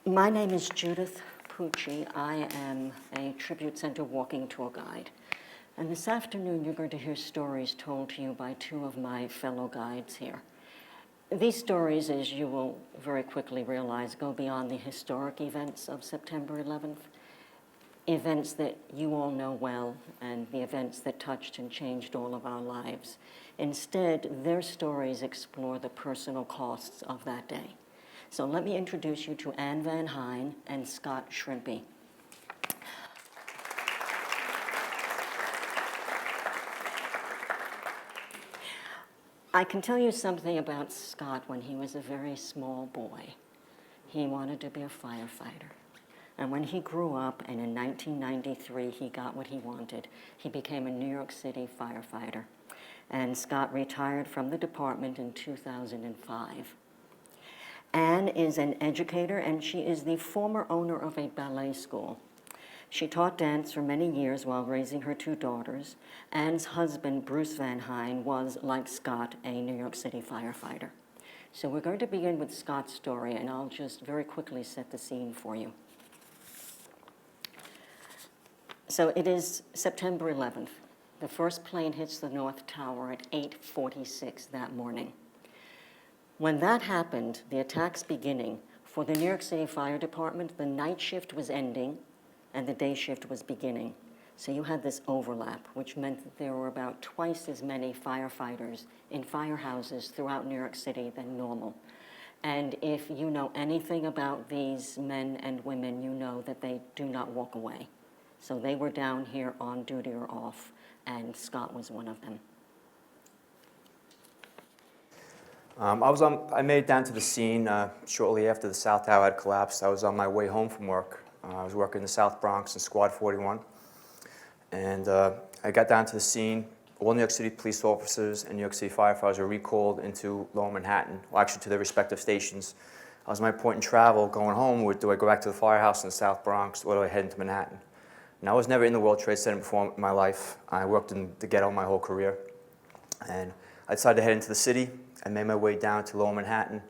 My name is Judith Pucci. I am a Tribute Center walking tour guide. And this afternoon, you're going to hear stories told to you by two of my fellow guides here. These stories, as you will very quickly realize, go beyond the historic events of September 11th, events that you all know well, and the events that touched and changed all of our lives. Instead, their stories explore the personal costs of that day. So let me introduce you to Anne Van Hine and Scott Shrimpy. I can tell you something about Scott when he was a very small boy. He wanted to be a firefighter. And when he grew up, and in 1993 he got what he wanted, he became a New York City firefighter. And Scott retired from the department in 2005. Anne is an educator, and she is the former owner of a ballet school. She taught dance for many years while raising her two daughters. Anne's husband, Bruce Van Hine, was, like Scott, a New York City firefighter. So we're going to begin with Scott's story, and I'll just very quickly set the scene for you. So it is September 11th. The first plane hits the North Tower at 8:46 that morning. When that happened, the attacks beginning, for the New York City Fire Department, the night shift was ending and the day shift was beginning. So you had this overlap, which meant that there were about twice as many firefighters in firehouses throughout New York City than normal. And if you know anything about these men and women, you know that they do not walk away. So they were down here on duty or off, and Scott was one of them. I made it down to the scene shortly after the South Tower had collapsed. I was on my way home from work. I was working in the South Bronx in Squad 41. And I got down to the scene. All New York City police officers and New York City firefighters were recalled into Lower Manhattan, well, actually to their respective stations. I was at my point in travel going home. Do I go back to the firehouse in the South Bronx, or do I head into Manhattan? And I was never in the World Trade Center before in my life. I worked in the ghetto my whole career. And I decided to head into the city. I made my way down to Lower Manhattan.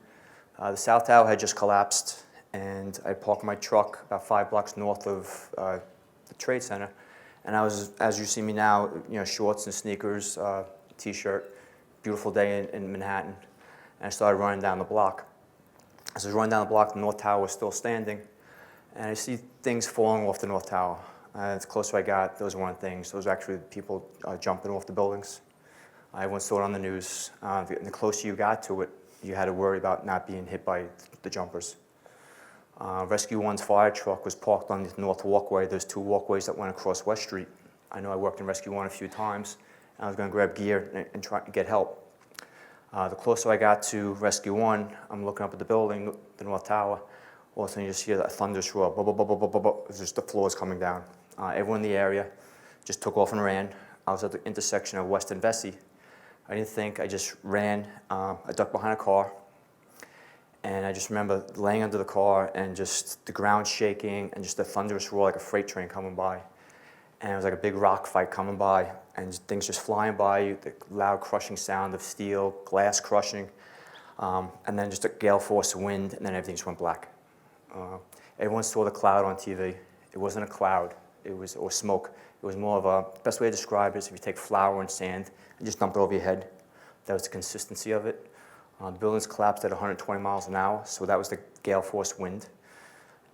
The South Tower had just collapsed, and I parked my truck about 5 blocks north of the Trade Center. And I was, as you see me now, shorts and sneakers, t-shirt, beautiful day in Manhattan. And I started running down the block. As I was running down the block, the North Tower was still standing, and I see things falling off the North Tower. The closer I got, those weren't things. Those were actually people jumping off the buildings. Everyone saw it on the news. And the closer you got to it, you had to worry about not being hit by the jumpers. Rescue 1's fire truck was parked on the north walkway. There's two walkways that went across West Street. I know I worked in Rescue 1 a few times, and I was going to grab gear and try to get help. The closer I got to Rescue 1, I'm looking up at the building, the North Tower. All of a sudden you just hear that thunderous roar. It's just the floors coming down. Everyone in the area just took off and ran. I was at the intersection of West and Vesey. I didn't think, I just ran. I ducked behind a car, and I just remember laying under the car and just the ground shaking and just the thunderous roar like a freight train coming by. And it was like a big rock fight coming by, and things just flying by you, the loud crushing sound of steel, glass crushing, and then just a gale force wind, and then everything just went black. Everyone saw the cloud on TV. It wasn't a cloud, or smoke. It was more of the best way to describe it is if you take flour and sand and just dump it over your head. That was the consistency of it. The buildings collapsed at 120 miles an hour, so that was the gale force wind.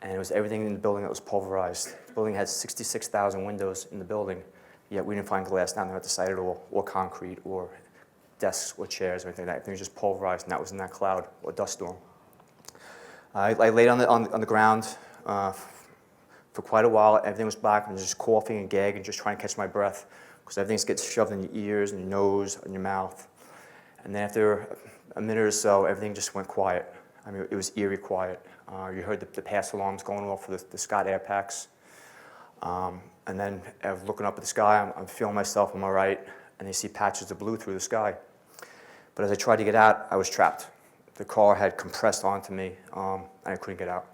And it was everything in the building that was pulverized. The building had 66,000 windows in the building, yet we didn't find glass down there at the site at all, or concrete, or desks, or chairs, or anything like that. Everything was just pulverized, and that was in that cloud, or dust storm. I laid on the ground for quite a while. Everything was black, and I was just coughing and gagging, just trying to catch my breath, because everything gets shoved in your ears, and your nose, and your mouth. And then after a minute or so, everything just went quiet. I mean, it was eerie quiet. You heard the pass alarms going off for the Scott air packs. And then I was looking up at the sky. I'm feeling myself on my right, and I see patches of blue through the sky. But as I tried to get out, I was trapped. The car had compressed onto me, and I couldn't get out.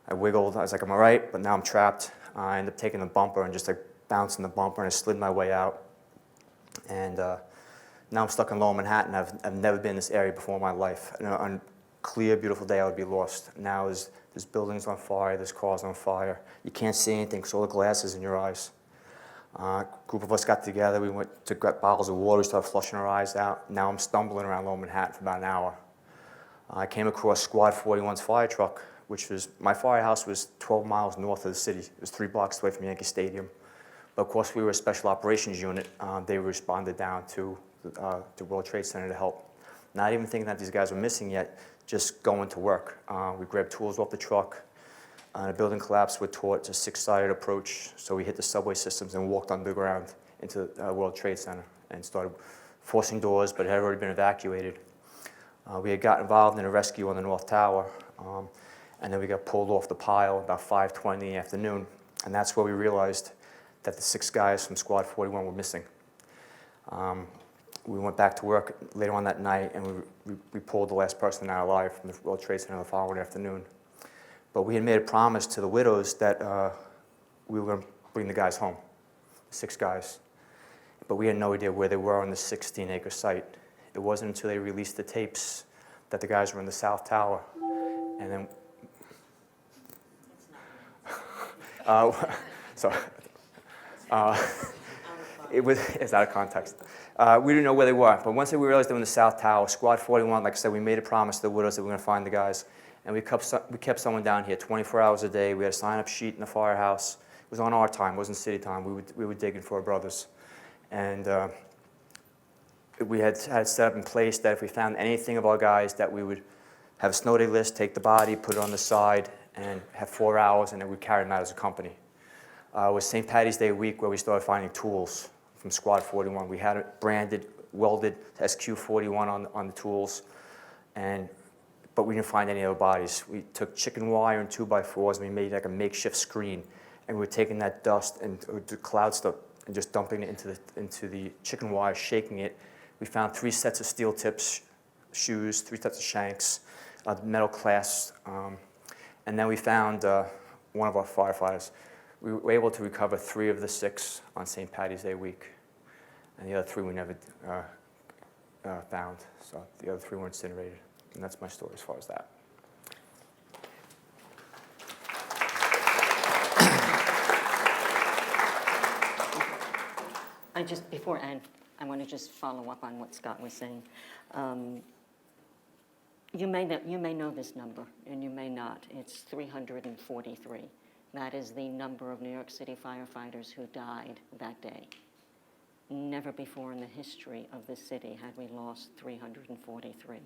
I wiggled. I was like, I'm all right, but now I'm trapped. I ended up taking the bumper and just like bouncing the bumper, and I slid my way out. And now I'm stuck in Lower Manhattan. I've never been in this area before in my life. On a clear, beautiful day, I would be lost. Now there's There's buildings on fire, there's cars on fire. You can't see anything because all the glass is in your eyes. A group of us got together, we went to get bottles of water, we started flushing our eyes out. Now I'm stumbling around Lower Manhattan for about an hour. I came across Squad 41's fire truck, which was, my firehouse was 12 miles north of the city. It was 3 blocks away from Yankee Stadium. But of course, we were a special operations unit. They responded down to the World Trade Center to help. Not even thinking that these guys were missing yet, just going to work. We grabbed tools off the truck. A building collapse, we're taught a 6-sided approach. So we hit the subway systems and walked underground into the World Trade Center and started forcing doors, but it had already been evacuated. We had got involved in a rescue on the North Tower, and then we got pulled off the pile about 5:20 in the afternoon, and that's where we realized that the 6 guys from Squad 41 were missing. We went back to work later on that night, and we pulled the last person out alive from the World Trade Center the following afternoon. But we had made a promise to the widows that we were going to bring the guys home, 6 guys. But we had no idea where they were on the 16-acre site. It wasn't until they released the tapes that the guys were in the South Tower. And then, it's out of context. We didn't know where they were, but once we realized they were in the South Tower, Squad 41, like I said, we made a promise to the widows that we were going to find the guys. And we kept someone down here 24 hours a day. We had a sign-up sheet in the firehouse. It was on our time, it wasn't city time. We were digging for our brothers. And we had set up in place that if we found anything of our guys, that we would have a snow day list, take the body, put it on the side, and have 4 hours, and then we'd carry them out as a company. It was St. Patty's Day week where we started finding tools from Squad 41. We had it branded, welded to SQ41 on the tools, but we didn't find any other bodies. We took chicken wire and 2x4s, and we made like a makeshift screen, and we were taking that dust and the cloud stuff and just dumping it into the chicken wire, shaking it. We found 3 sets of steel tips, shoes, 3 sets of shanks, metal clasps, and then we found one of our firefighters. We were able to recover 3 of the 6 on St. Patty's Day week, and the other 3 we never found. So the other 3 were incinerated, and that's my story as far as that. Before Ann, I want to just follow up on what Scott was saying. You may know this number, and you may not. It's 343. That is the number of New York City firefighters who died that day. Never before in the history of the city had we lost 343.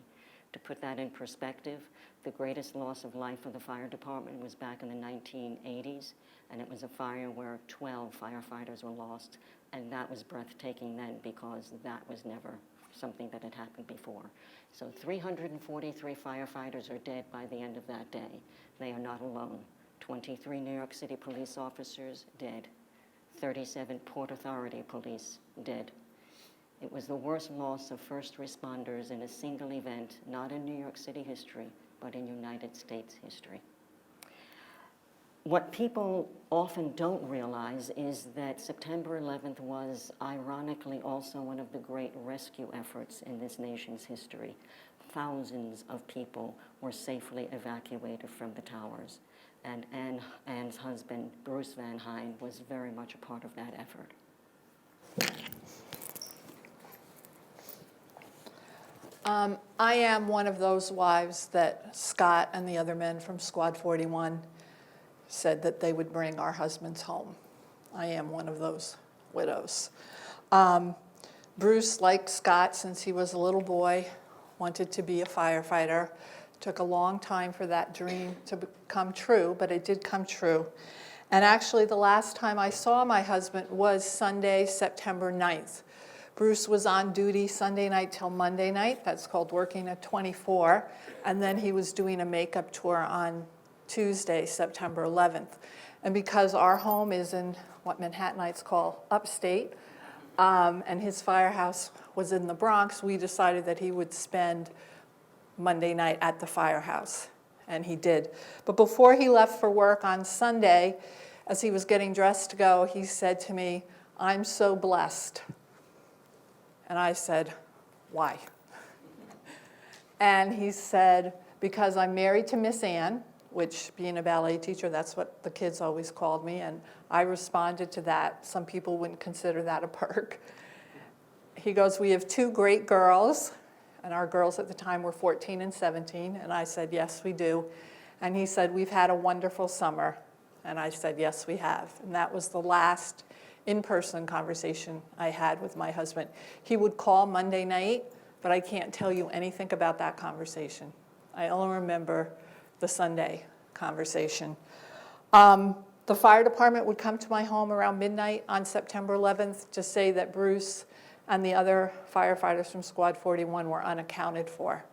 To put that in perspective, the greatest loss of life for the fire department was back in the 1980s, and it was a fire where 12 firefighters were lost, and that was breathtaking then because that was never something that had happened before. So 343 firefighters are dead by the end of that day. They are not alone. 23 New York City police officers dead. 37 Port Authority police dead. It was the worst loss of first responders in a single event, not in New York City history, but in United States history. What people often don't realize is that September 11th was ironically also one of the great rescue efforts in this nation's history. Thousands of people were safely evacuated from the towers, and Ann's husband, Bruce Van Hine, was very much a part of that effort. I am one of those wives that Scott and the other men from Squad 41 said that they would bring our husbands home. I am one of those widows. Bruce, like Scott, since he was a little boy, wanted to be a firefighter. Took a long time for that dream to come true, but it did come true. And actually, the last time I saw my husband was Sunday, September 9th. Bruce was on duty Sunday night till Monday night. That's called working a 24. And then he was doing a makeup tour on Tuesday, September 11th. And because our home is in what Manhattanites call upstate, and his firehouse was in the Bronx, we decided that he would spend Monday night at the firehouse, and he did. But before he left for work on Sunday, as he was getting dressed to go, he said to me, "I'm so blessed." And I said, "Why?" And he said, "Because I'm married to Miss Ann, which being a ballet teacher, that's what the kids always called me, and I responded to that. Some people wouldn't consider that a perk. He goes, we have 2 great girls, and our girls at the time were 14 and 17, and I said, yes, we do. And he said, we've had a wonderful summer, and I said, yes, we have. And that was the last in-person conversation I had with my husband. He would call Monday night, but I can't tell you anything about that conversation. I only remember the Sunday conversation. The fire department would come to my home around midnight on September 11th to say that Bruce and the other firefighters from Squad 41 were unaccounted for.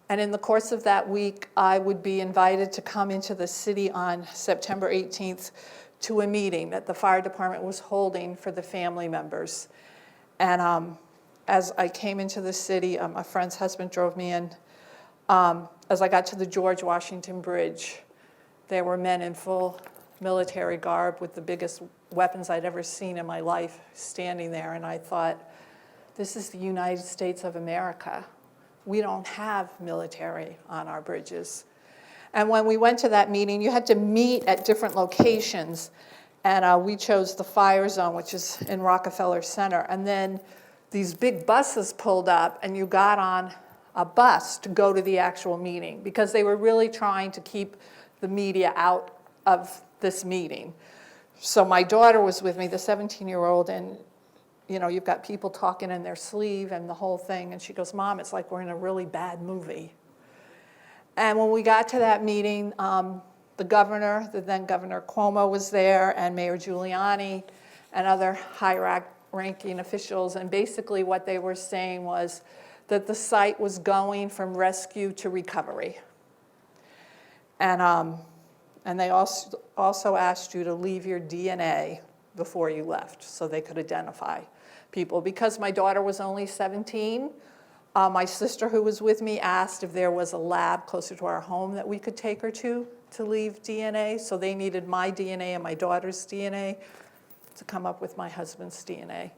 And in the course of that week, I would be invited to come into the city on September 18th to a meeting that the fire department was holding for the family members. And as I came into the city, a friend's husband drove me in. As I got to the George Washington Bridge, there were men in full military garb with the biggest weapons I'd ever seen in my life standing there. And I thought, this is the United States of America. We don't have military on our bridges. And when we went to that meeting, you had to meet at different locations. And we chose the fire zone, which is in Rockefeller Center. And then these big buses pulled up, and you got on a bus to go to the actual meeting, because they were really trying to keep the media out of this meeting. So my daughter was with me, the 17-year-old, and you know, you've got people talking in their sleeve and the whole thing, and she goes, Mom, it's like we're in a really bad movie. And when we got to that meeting, the governor, the then Governor Cuomo was there, and Mayor Giuliani, and other high-ranking officials, and basically what they were saying was that the site was going from rescue to recovery. And they also asked you to leave your DNA before you left so they could identify people. Because my daughter was only 17, my sister who was with me asked if there was a lab closer to our home that we could take her to leave DNA. So they needed my DNA and my daughter's DNA to come up with my husband's DNA.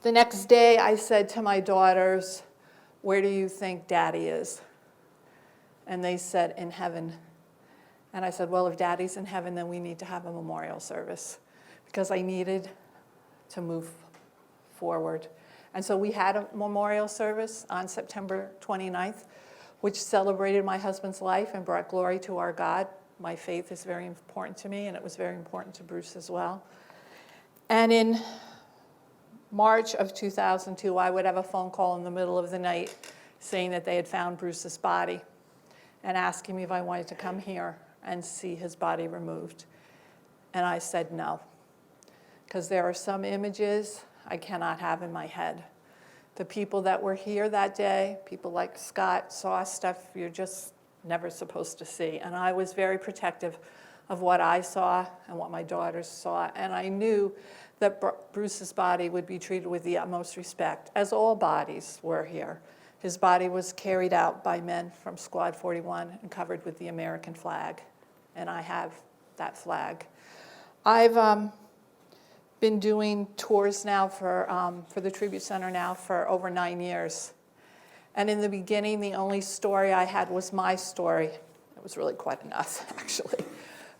The next day I said to my daughters, where do you think Daddy is? And they said, in heaven. And I said, well, if Daddy's in heaven, then we need to have a memorial service, because I needed to move forward. And so we had a memorial service on September 29th, which celebrated my husband's life and brought glory to our God. My faith is very important to me, and it was very important to Bruce as well. And in March of 2002, I would have a phone call in the middle of the night saying that they had found Bruce's body and asking me if I wanted to come here and see his body removed. And I said no, because there are some images I cannot have in my head. The people that were here that day, people like Scott, saw stuff you're just never supposed to see. And I was very protective of what I saw and what my daughters saw. And I knew that Bruce's body would be treated with the utmost respect, as all bodies were here. His body was carried out by men from Squad 41 and covered with the American flag. And I have that flag. I've been doing tours now for the Tribute Center now for over 9 years. And in the beginning, the only story I had was my story. It was really quite enough, actually.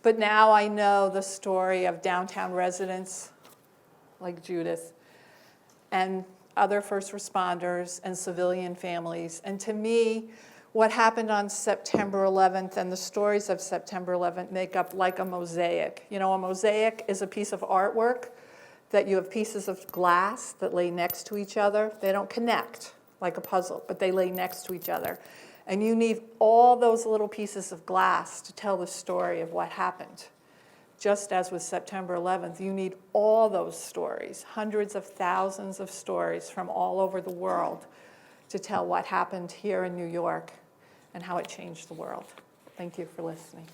But now I know the story of downtown residents like Judith and other first responders and civilian families. And to me, what happened on September 11th and the stories of September 11th make up like a mosaic. You know, a mosaic is a piece of artwork that you have pieces of glass that lay next to each other. They don't connect like a puzzle, but they lay next to each other. And you need all those little pieces of glass to tell the story of what happened. Just as with September 11th, you need all those stories, hundreds of thousands of stories from all over the world to tell what happened here in New York and how it changed the world. Thank you for listening.